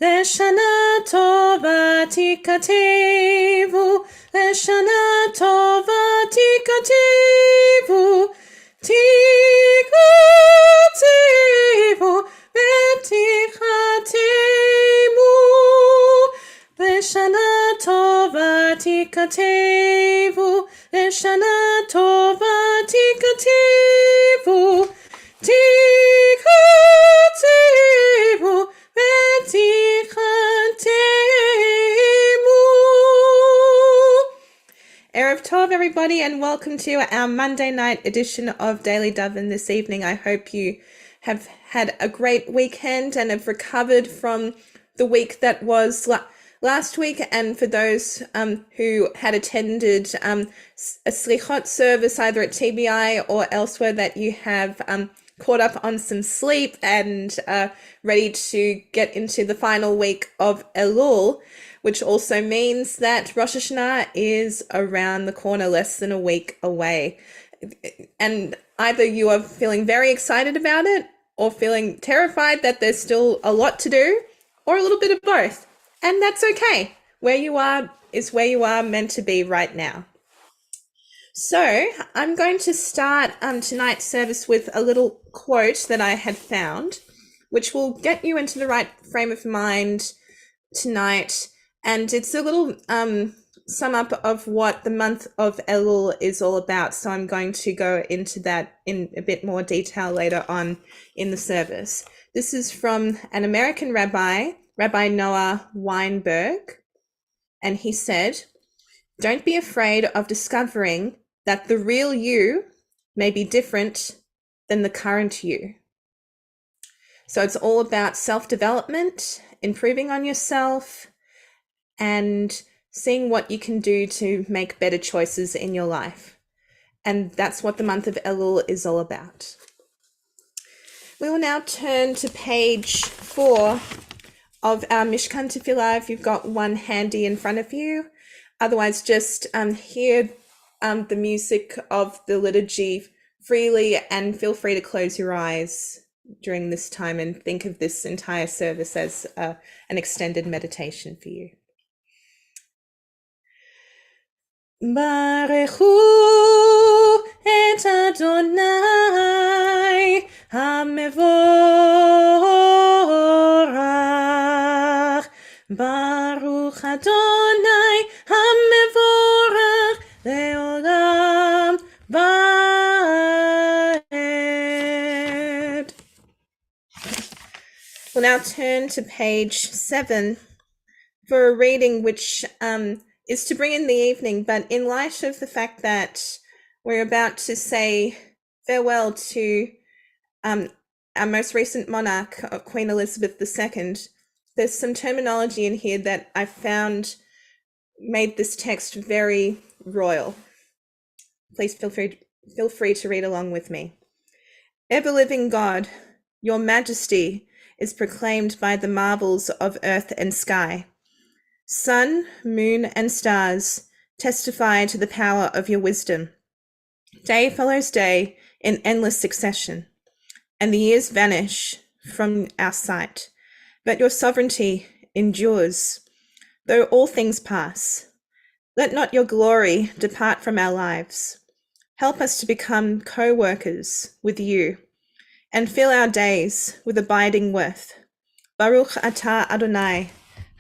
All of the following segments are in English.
Leshana tova tikatevu, Leshana tova tikatevu, tikatevu, vetikatemu. Leshana tova tikatevu, Leshana tova tikatevu, tikatevu, Erev Tov, everybody, and welcome to our Monday night edition of Daily Daven this evening. I hope you have had a great weekend and have recovered from the week that was last week. And for those who had attended a slichot service either at TBI or elsewhere, that you have caught up on some sleep and ready to get into the final week of Elul, which also means that Rosh Hashanah is around the corner, less than a week away. And either you are feeling very excited about it or feeling terrified that there's still a lot to do, or a little bit of both. And that's okay. Where you are is where you are meant to be right now. So I'm going to start tonight's service with a little quote that I had found, which will get you into the right frame of mind tonight. And it's a little sum up of what the month of Elul is all about. So I'm going to go into that in a bit more detail later on in the service. This is from an American rabbi, Rabbi Noah Weinberg. And he said, "Don't be afraid of discovering that the real you may be different than the current you." So it's all about self-development, improving on yourself, and seeing what you can do to make better choices in your life. And that's what the month of Elul is all about. We will now turn to page 4 of our Mishkan Tefillah, if you've got one handy in front of you. Otherwise, just hear the music of the liturgy freely, and feel free to close your eyes during this time and think of this entire service as an extended meditation for you. Barechu et Adonai hamevorach, Baruch Adonai hamevorach leolam vaed. We'll now turn to page 7 for a reading which is to bring in the evening, but in light of the fact that we're about to say farewell to our most recent monarch, Queen Elizabeth II, there's some terminology in here that I found made this text very royal. Please feel free to read along with me. Ever-living God, your majesty is proclaimed by the marvels of earth and sky. Sun, moon, and stars testify to the power of your wisdom. Day follows day in endless succession, and the years vanish from our sight. But your sovereignty endures, though all things pass. Let not your glory depart from our lives. Help us to become co-workers with you, and fill our days with abiding worth. Baruch atah Adonai,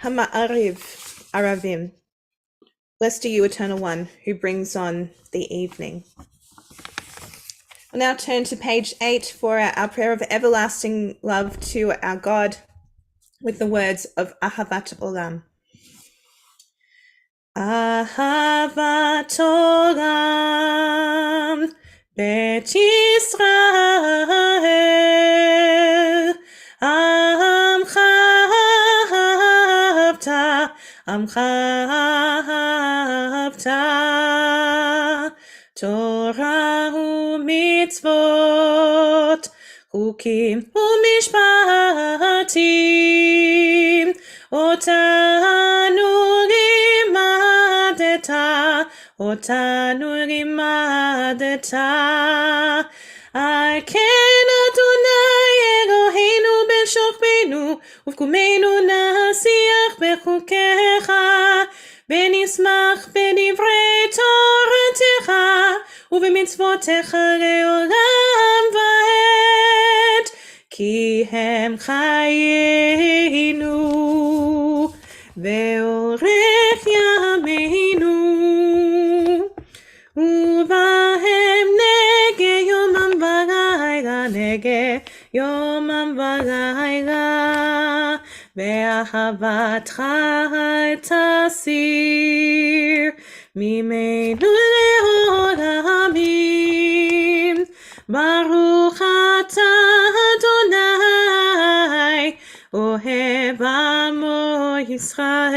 Hama'ariv Aravim. Blessed are you, Eternal One, who brings on the evening. We'll now turn to page 8 for our prayer of everlasting love to our God with the words of Ahavat Olam. Ahavat Olam, Bet Yisrael, Amcha Havta, Torah u'mitzvot, חוקים ומשפטים, אותנו לימדת, אותנו לימדת. על כן אדוני אלוהינו בשוכבנו ובקומנו נשיח בחוקיך, ונשמח בדברי תורתך ובמצוותיך לעולם ועד, כי הם חיינו ואורך ימינו, ובהם נגה יומם ולילה, נגה יומם ולילה, ואהבתך אל תסיר ממנו לעולמים. ברוך אתה אדוני אוהב עמו ישראל,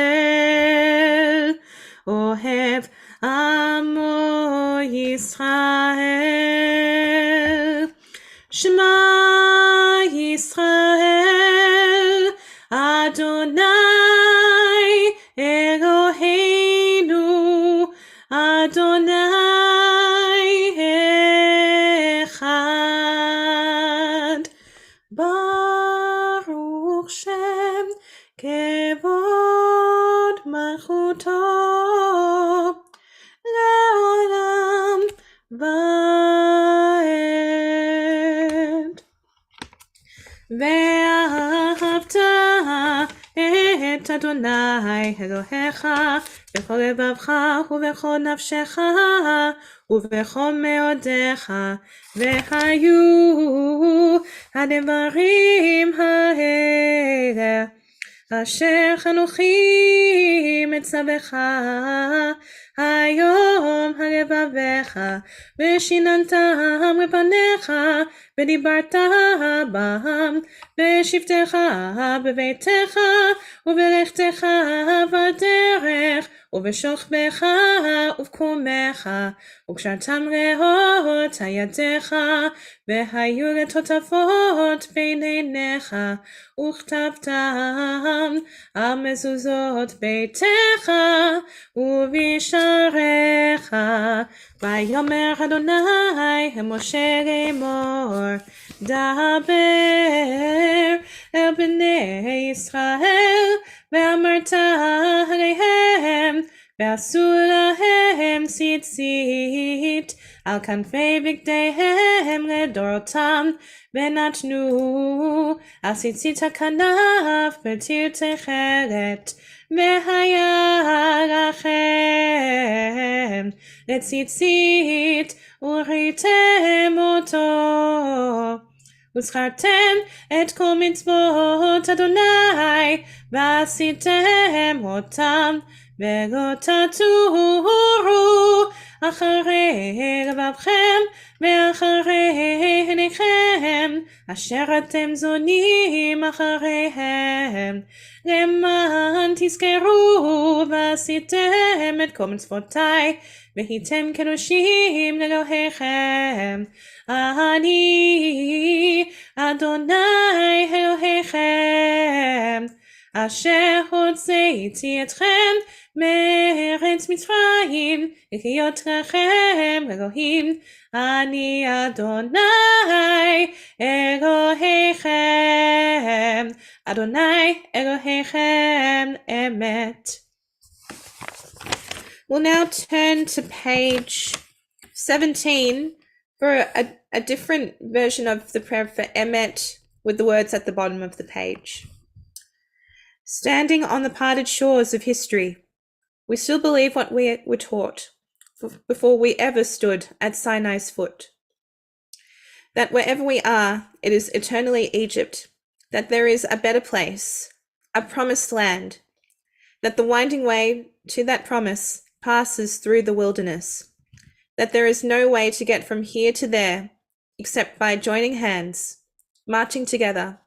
אוהב עמו ישראל. שמע ישראל, אדוני אלוהינו, אדוני אחד. ברוך שם כבוד מלכותו לעולם ועד. ואהבת את אדוני אלוהיך בכל לבבך ובכל נפשך ובכל מאודיך, והיו הדברים האלה אשר אנוכי מצווך היום על לבביך, ושיננתם לפניך ודיברת בם בשבתך בביתך ובלכתך בדרך ובשוכבך ובקומך, וקשרתם לאות ידיך, והיו לטוטפות בין עיניך, וכתבתם על מזוזות ביתך ובשעריך. ויאמר אדוני אל משה לאמור, דבר אל בני ישראל ואמרת עליהם, ועשו להם ציצית על כנפי בגדיהם לדורותם, ונתנו על ציצית הכנף בתיר תכלת. והיה לכם לציצית וראיתם אותו, וזכרתם את כל מצוות אדוני ועשיתם אותם, ולא תטורו אחרי לבבכם ואחרי עיניכם אשר אתם זונים אחריהם, למען תזכרו ועשיתם את כל מצוותיי והייתם קדושים לאלוהיכם. אני אדוני אלוהיכם אשר הוצאתי אתכם מארץ מצרים להיות לכם אלוהים. אני אדוני אלוהיכם, אדוני אלוהיכם אמת. We'll now turn to page 17 for a different version of the prayer for Emet with the words at the bottom of the page. Standing on the parted shores of history, we still believe what we were taught before we ever stood at Sinai's foot. That wherever we are, it is eternally Egypt, that there is a better place, a promised land, that the winding way to that promise passes through the wilderness, that there is no way to get from here to there except by joining hands, marching together,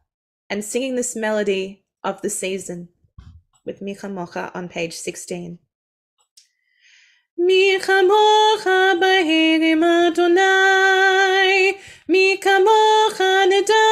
and singing this melody of the season, with Mi Chamocha on page 16. Mi chamocha bahirim Adonai, mi kamocha nedar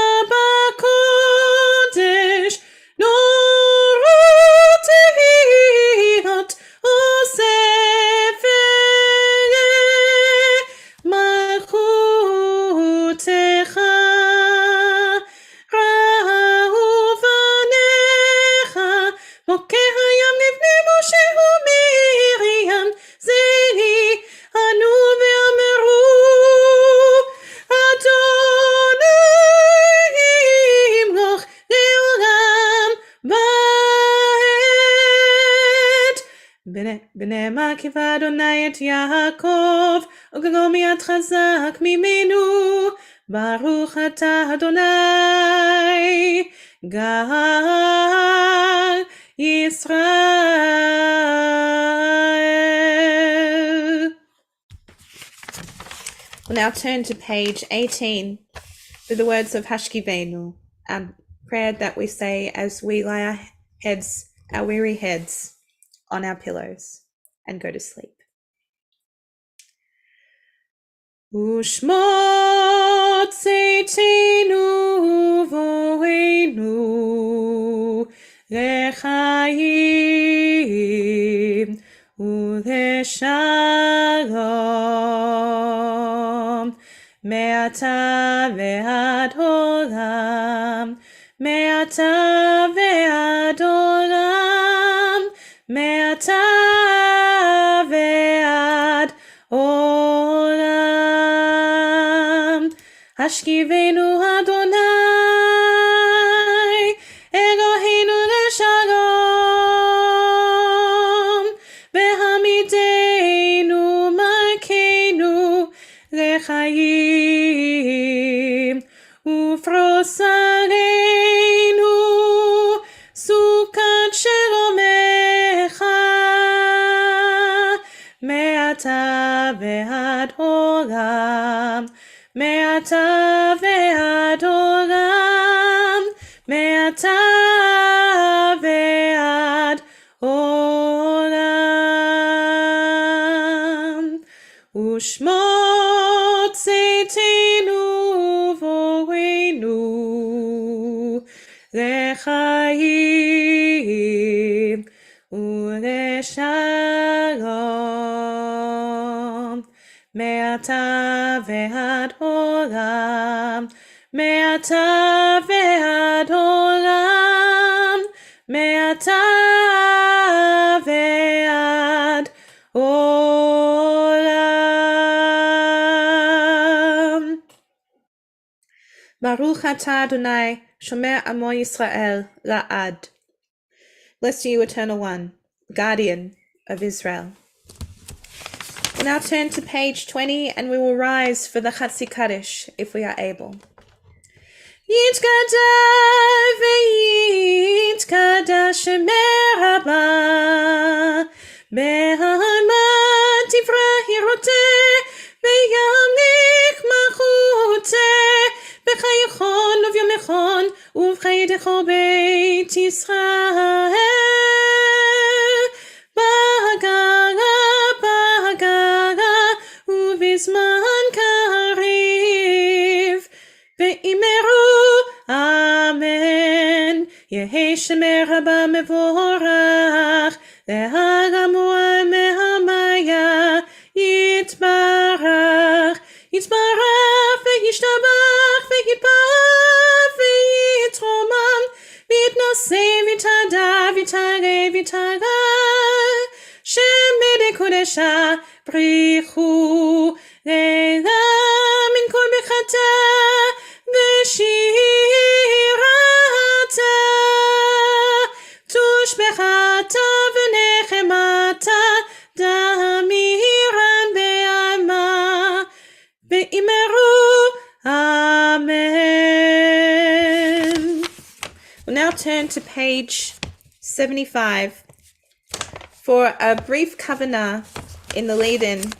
הרכיב אדוני את יעקב, וגגו מיד חזק ממנו. ברוך אתה אדוני, גל ישראל. We'll now turn to page 18 for the words of Hashkivenu, our prayer that we say as we lie our weary heads on our pillows and go to sleep. Ushmot seitenu voenu lechaim uleshalom me'ata ve'ad olam me'ata ve'ad olam me'ata ve'ad olam. Hashkivenu Adonai Eloheinu leshalom Behamidenu malkeinu lechaim ufros aleinu sukat shelomecha me'ata ve'ad olam me'ata ve'ad olam me'ata ve'ad olam. Ushmot seitenu voenu lechaim uleshalom me'ata ve'ad olam me'ata ve'ad olam me'ata ve'ad olam. Baruch atah Adonai shomer amo Yisrael la'ad. Bless you, Eternal One, Guardian of Israel. We'll now turn to page 20 and we will rise for the Chatzi Kaddish if we are able. Yitkadal ve'yitkadash meraba be'almat tivrahiroteh be'yamlik machuteh b'chaychon uvyomechon uv'chayedecho beit Yisrael b'hagala uvizman kariv ve'imeru amen yehi shemer haba mevorach le'hagamu mehamaya yitbarach yitbarach ve'yishtabach ve'yitbar ve'yitromam v'yitnoseh v'yitada v'yitare v'yitara shemede kodesha brichu leila min kol bechata v'shirata tushbechata v'nechemata damiran be'alma ve'imeru amen. We'll now turn to page 75 for a brief kavanah in the lead-in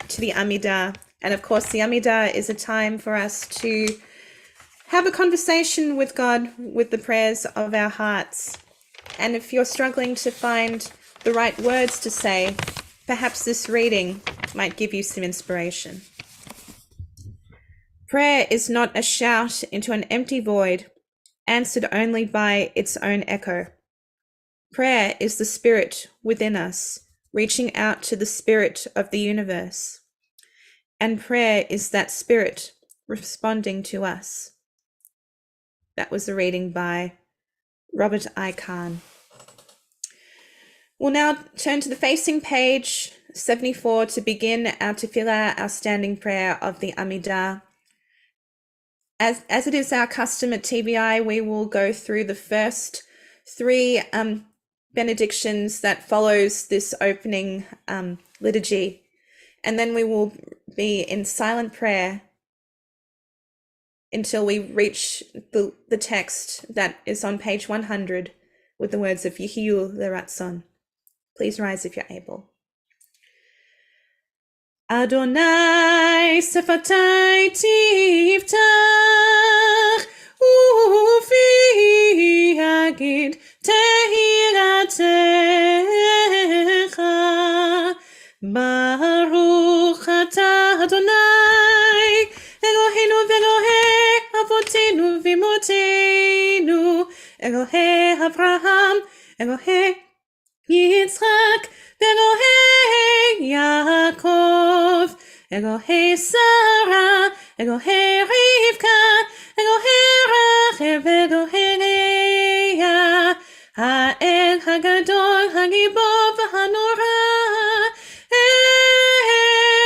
to the Amidah. And of course, the Amidah is a time for us to have a conversation with God with the prayers of our hearts. And if you're struggling to find the right words to say, perhaps this reading might give you some inspiration. Prayer is not a shout into an empty void, answered only by its own echo. Prayer is the spirit within us, reaching out to the spirit of the universe. And prayer is that spirit responding to us. That was a reading by Robert I. Kahn. We'll now turn to the facing page 74 to begin our tefillah, our standing prayer of the Amidah. As it is our custom at TBI, we will go through the first three benedictions that follows this opening liturgy. And then we will be in silent prayer until we reach the text that is on page 100 with the words of Yehiyu L'Ratzon. Please rise if you're able. Adonai sefatai tiftach ufi agid tehiratecha baruch atah Adonai Eloheinu ve'Elohei avotenu v'imotenu Elohei Avraham Elohei Yitzchak Elohei Yaakov Elohei Sarah Elohei Rivka Elohei Rachel Elohei Leah Ha'el Hagadol Hagibor V'Hanora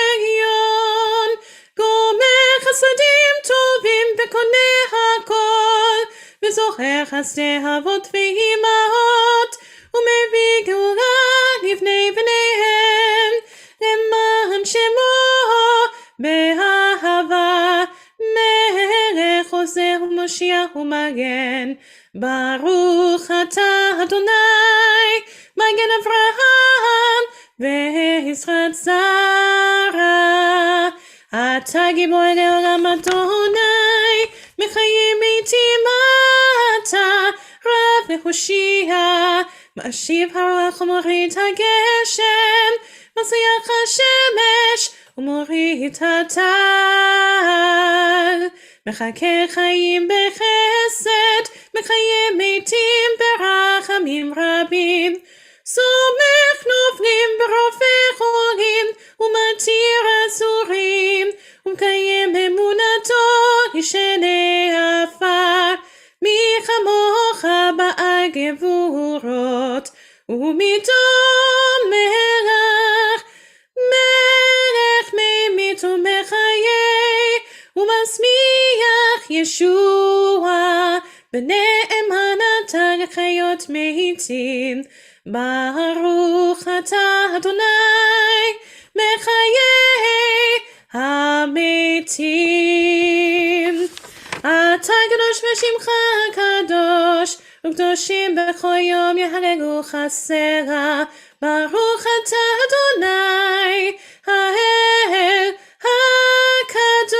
Elyon Gomer Chasadim Tovim V'Koneh HaKol V'Zocher Chasdei Avot V'Imahot ומביא גאולה לבני בניהם למען שמו באהבה מלך עוזר ומושיע ומגן ברוך אתה אדוני מגן אברהם ועזרת שרה אתה גיבור לעולם אדוני מחיים מתים אתה רב והושיע מאשיב הרוח ומוריד הגשם, מזריח השמש ומוריד הטל. מחכה חיים בחסד, מקיים מתים ברחמים רבים. סומך נופלים ברופא חולים, ומתיר אסורים, ומקיים אמונתו ישני עפר. מי כמוך בעל גבורות ומדום מלך מלך ממית ומחיה ומשמיח ישוע בנאמנתה לחיות מתים ברוך אתה אדוני מחיי המתים אתה קדוש ושמך קדוש וקדושים בכל יום יהללוך סלע ברוך אתה אדוני האל הקדוש.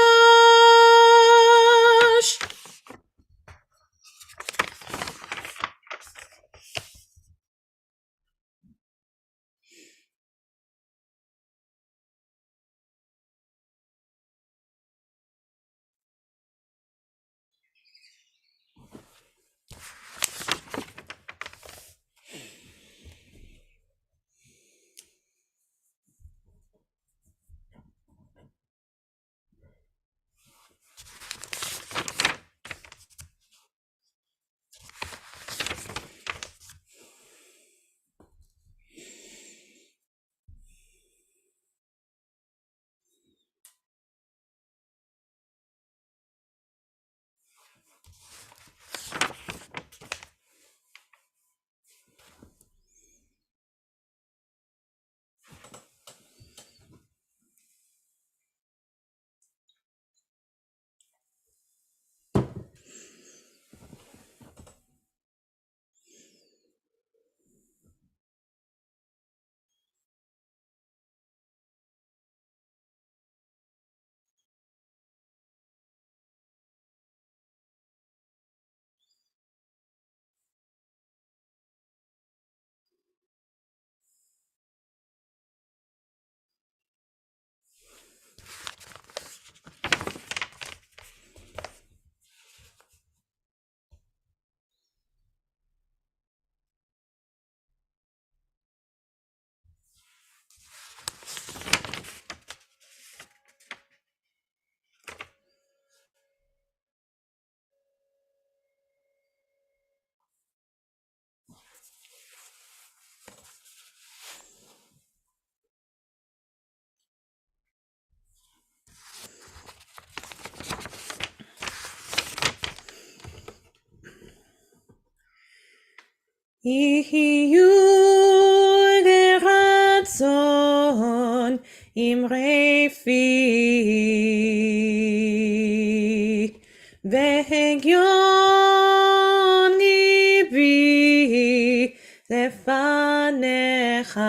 יהיו לרצון אמרי פי, והגיון ליבי לפניך.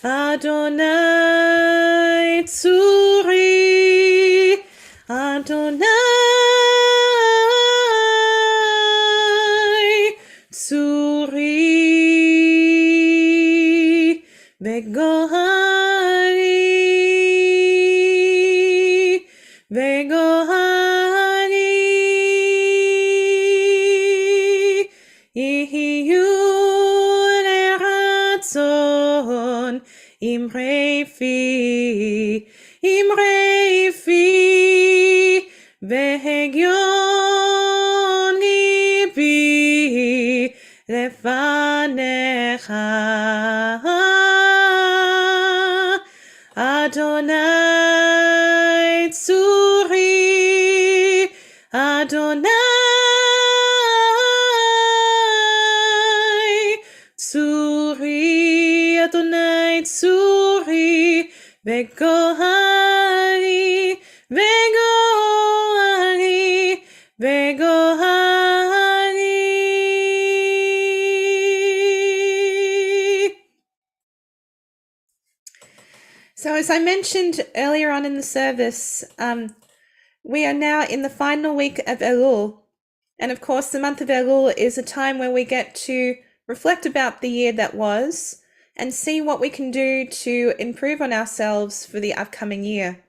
אדוני צורי, אדוני צורי, וגואלי, וגואלי, יהיו לרצון אמרי פי, אמרי פי, והגיון ליבי לפניך. אדוני צורי, אדוני צורי, אדוני צורי, וגואלי, וגואלי, וגואלי. So as I mentioned earlier on in the service, we are now in the final week of Elul. And of course, the month of Elul is a time where we get to reflect about the year that was and see what we can do to improve on ourselves for the upcoming year.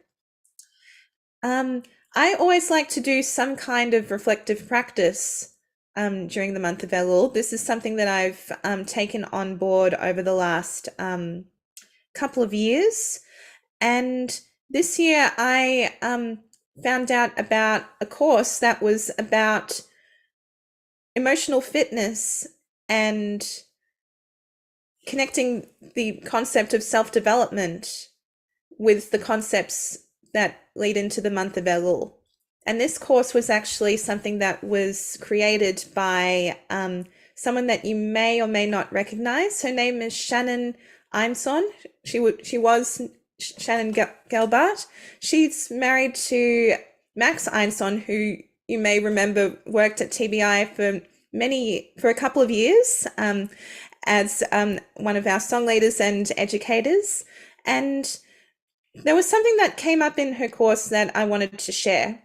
I always like to do some kind of reflective practice during the month of Elul. This is something that I've taken on board over the last couple of years. And this year I found out about a course that was about emotional fitness and connecting the concept of self-development with the concepts that lead into the month of Elul. And this course was actually something that was created by someone that you may or may not recognize. Her name is Shannon Einson. She was Shannon Gelbart. She's married to Max Einson, who you may remember worked at TBI for a couple of years as one of our song leaders and educators. And there was something that came up in her course that I wanted to share.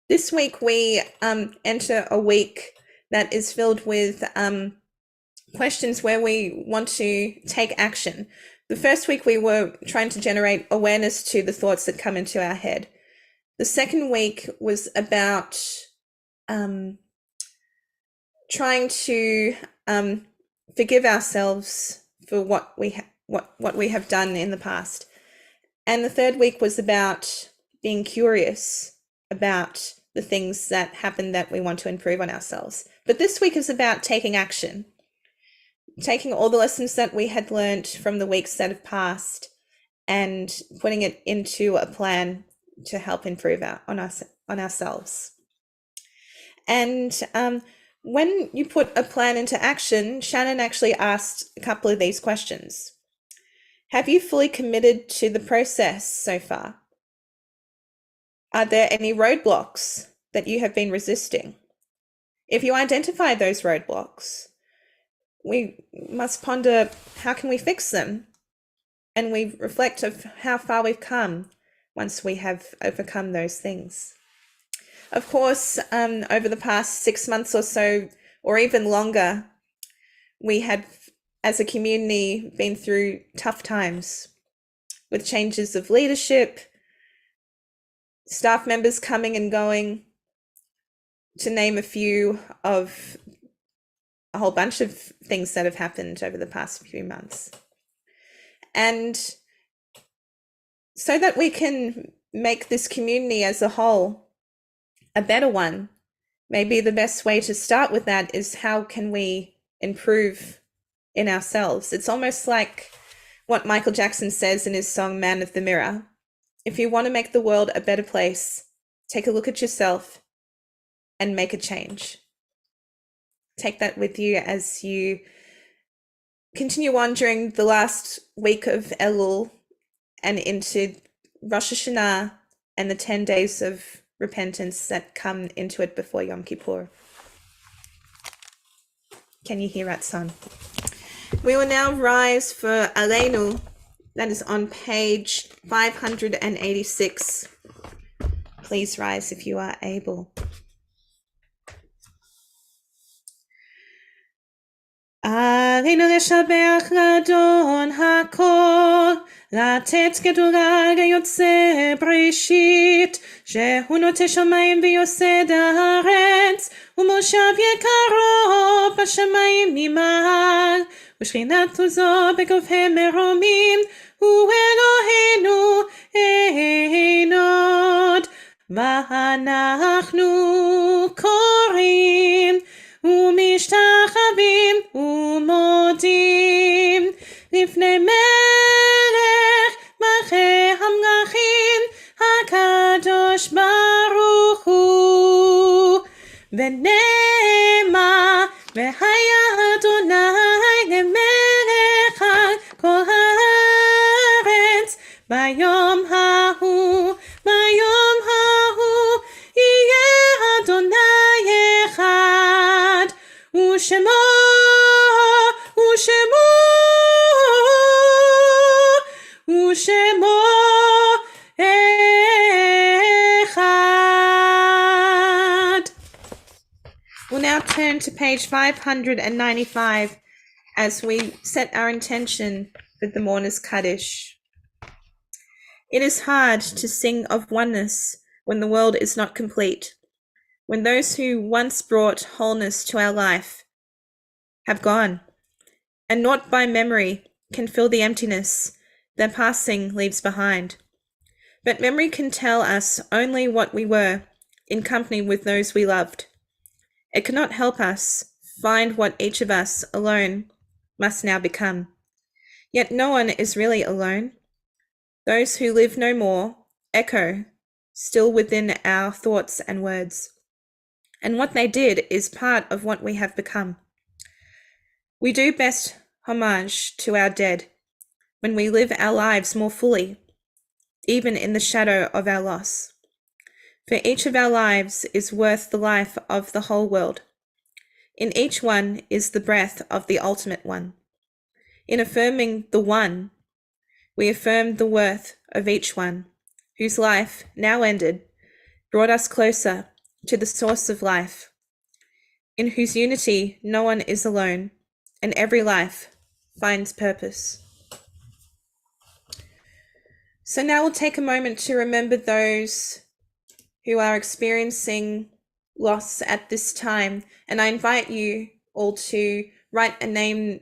This week we enter a week that is filled with questions where we want to take action. The first week we were trying to generate awareness to the thoughts that come into our head. The second week was about trying to forgive ourselves for what we have done in the past. And the third week was about being curious about the things that happen that we want to improve on ourselves. But this week is about taking action, taking all the lessons that we had learned from the weeks that have passed and putting it into a plan to help improve on ourselves. And when you put a plan into action, Shannon actually asked a couple of these questions. Have you fully committed to the process so far? Are there any roadblocks that you have been resisting? If you identify those roadblocks, we must ponder how can we fix them, and we reflect of how far we've come once we have overcome those things. Of course, over the past 6 months or so, or even longer, we had, as a community, been through tough times with changes of leadership, staff members coming and going, to name a few of a whole bunch of things that have happened over the past few months. And so that we can make this community as a whole a better one, maybe the best way to start with that is how can we improve in ourselves? It's almost like what Michael Jackson says in his song Man of the Mirror. If you want to make the world a better place, take a look at yourself and make a change. take that with you as you continue on during the last week of Elul and into Rosh Hashanah and the 10 days of repentance that come into it before Yom Kippur. Can you hear that, son? We will now rise for Aleinu. That is on page 586. Please rise if you are able. עלינו לשבח לאדון הכל, לתת גדולה ליוצא בראשית, שהוא נוטה שמיים ויוסד הארץ, ומושב יקרו בשמיים ממעל, ושכינת עוזו בגופי מרומים, הוא אלוהינו אין עוד, ואנחנו קוראים ומשתחווים ומודים לפני מלך מלכי המלכים הקדוש ברוך הוא, ונאמר והיה אדוני למלך על כל הארץ ביום ההוא, ביום ההוא יהיה אדוני אחד, ושמו אחד. We'll now turn to page 595 as we set our intention for the Mourner's Kaddish. It is hard to sing of oneness when the world is not complete, when those who once brought wholeness to our life have gone, and naught by memory can fill the emptiness their passing leaves behind. But memory can tell us only what we were in company with those we loved. It cannot help us find what each of us alone must now become. Yet no one is really alone. Those who live no more echo still within our thoughts and words. And what they did is part of what we have become. We do best homage to our dead when we live our lives more fully, even in the shadow of our loss. For each of our lives is worth the life of the whole world. In each one is the breath of the ultimate one. In affirming the one, we affirm the worth of each one, whose life, now ended, brought us closer to the source of life, in whose unity no one is alone, and every life finds purpose. So now we'll take a moment to remember those who are experiencing loss at this time, and I invite you all to write a name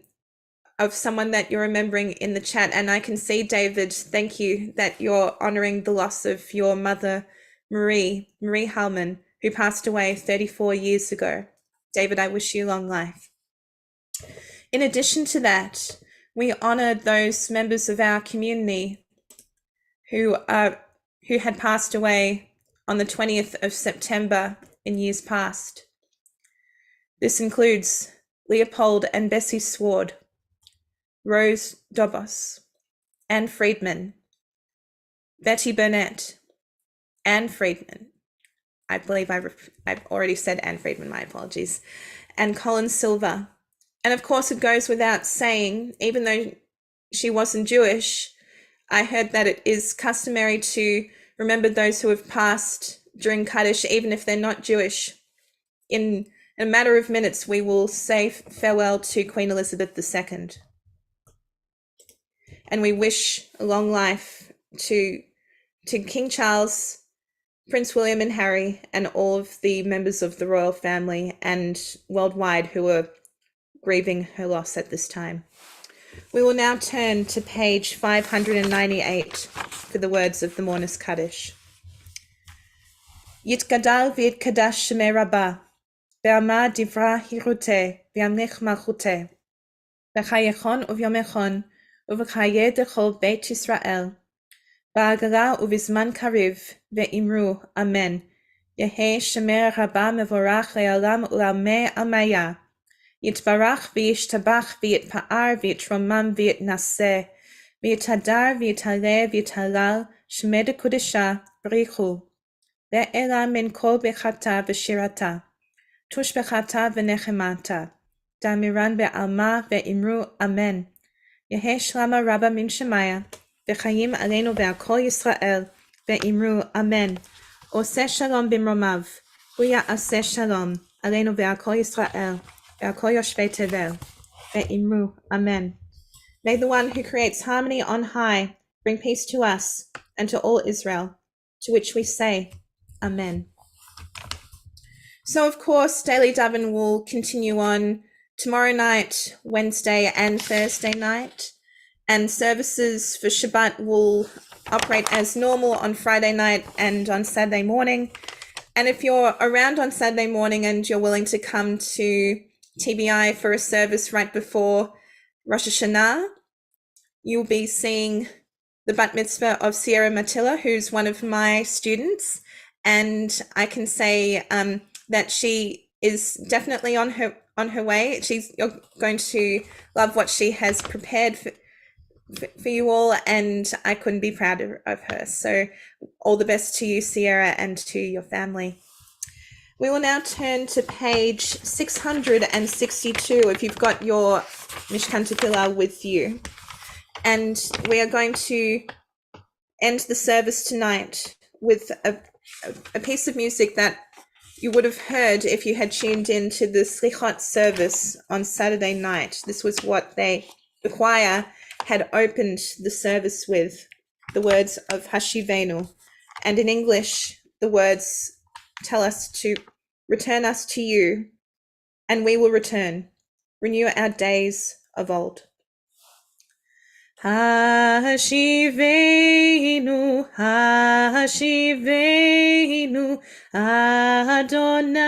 of someone that you're remembering in the chat. And I can see, David, thank you that you're honoring the loss of your mother, Marie Hallman, who passed away 34 years ago. David, I wish you long life. In addition to that, we honor those members of our community who had passed away on the 20th of September in years past. This includes Leopold and Bessie Sward, Rose Dobos, Anne Friedman, Betty Burnett, Anne Friedman. I believe I've already said Anne Friedman, my apologies, and Colin Silver. And of course, it goes without saying, even though she wasn't Jewish, I heard that it is customary to remember those who have passed during Kaddish, even if they're not Jewish. In a matter of minutes, we will say farewell to Queen Elizabeth II. And we wish a long life to King Charles, Prince William and Harry, and all of the members of the royal family and worldwide who are grieving her loss at this time. We will now turn to page 598 for the words of the Mourner's Kaddish. Yitgadal v'yitkadash shemei Rabbah, be'ama divra hiruteh, v'yamlich malchuteh, v'chayechon uvyomechon, uv'chayeh dechol Beit Yisrael, ba'agala uvizman kariv, ve'imru, Amen. Yehei shemei Rabbah mevorach le'olam u'lamei amaya, Yitbarach v'yishtabach v'yitpa'ar v'yitromam v'yitnaseh v'yitadar v'yitaleh v'yitalal shmed kudesha b'richu ve'ela min kol bechata v'shirata tush bechata v'nechemata damiran be'alma ve'imru amen Yehe shlama rabba min shemaya v'chayim aleinu ve'al kol Yisrael ve'imru amen Oseh shalom bimromav Buya aseh shalom aleinu ve'al kol Yisrael ve'al kol yoshvei tevel ve'imru amen May the one who creates harmony on high bring peace to us and to all Israel, to which we say, Amen. So, of course, Daily Daven will continue on tomorrow night, Wednesday and Thursday night, and services for Shabbat will operate as normal on Friday night and on Saturday morning. And if you're around on Saturday morning and you're willing to come to TBI for a service right before Rosh Hashanah, you'll be seeing the bat mitzvah of Sierra Matilla, who's one of my students. And I can say that she is definitely on her way. You're going to love what she has prepared for you all, and I couldn't be prouder of her. So all the best to you, Sierra, and to your family. We will now turn to page 662 if you've got your Mishkan Tefillah with you. And we are going to end the service tonight with a piece of music that you would have heard if you had tuned in to the Slichot service on Saturday night. This was what the choir had opened the service with, the words of Hashivenu. And in English, the words tell us to return us to you, and we will return, renew our days of old. Hashivenu, Hashivenu, Adonai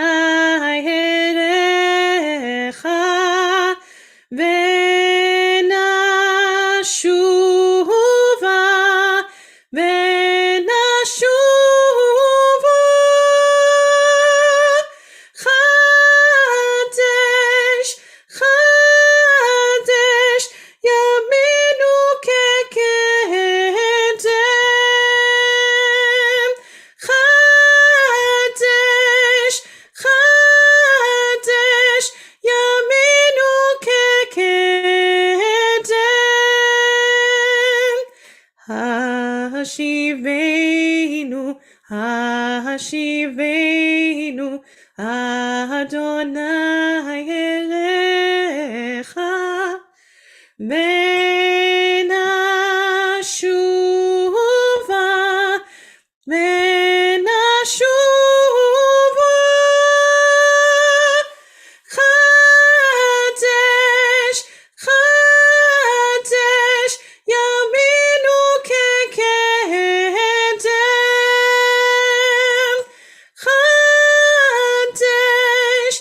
Erecha, Venashuva, Venashuva, Chadesh, Chadesh, Yaminu kekedem, Chadesh, Chadesh, Yaminu kekedem, Hashivenu, Hashivenu, Adonai Elecha, Venashuva, Venashuva, Chadesh, Chadesh, Yaminu kekedem, Chadesh,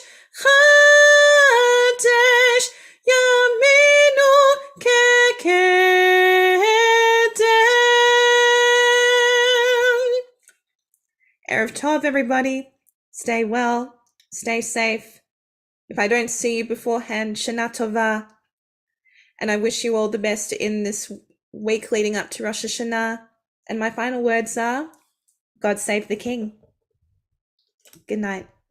Chadesh, Yaminu kekedem. Erev Tov, everybody. Stay well, stay safe. If I don't see you beforehand, Shana Tova. And I wish you all the best in this week leading up to Rosh Hashanah. And my final words are, God save the King. Good night.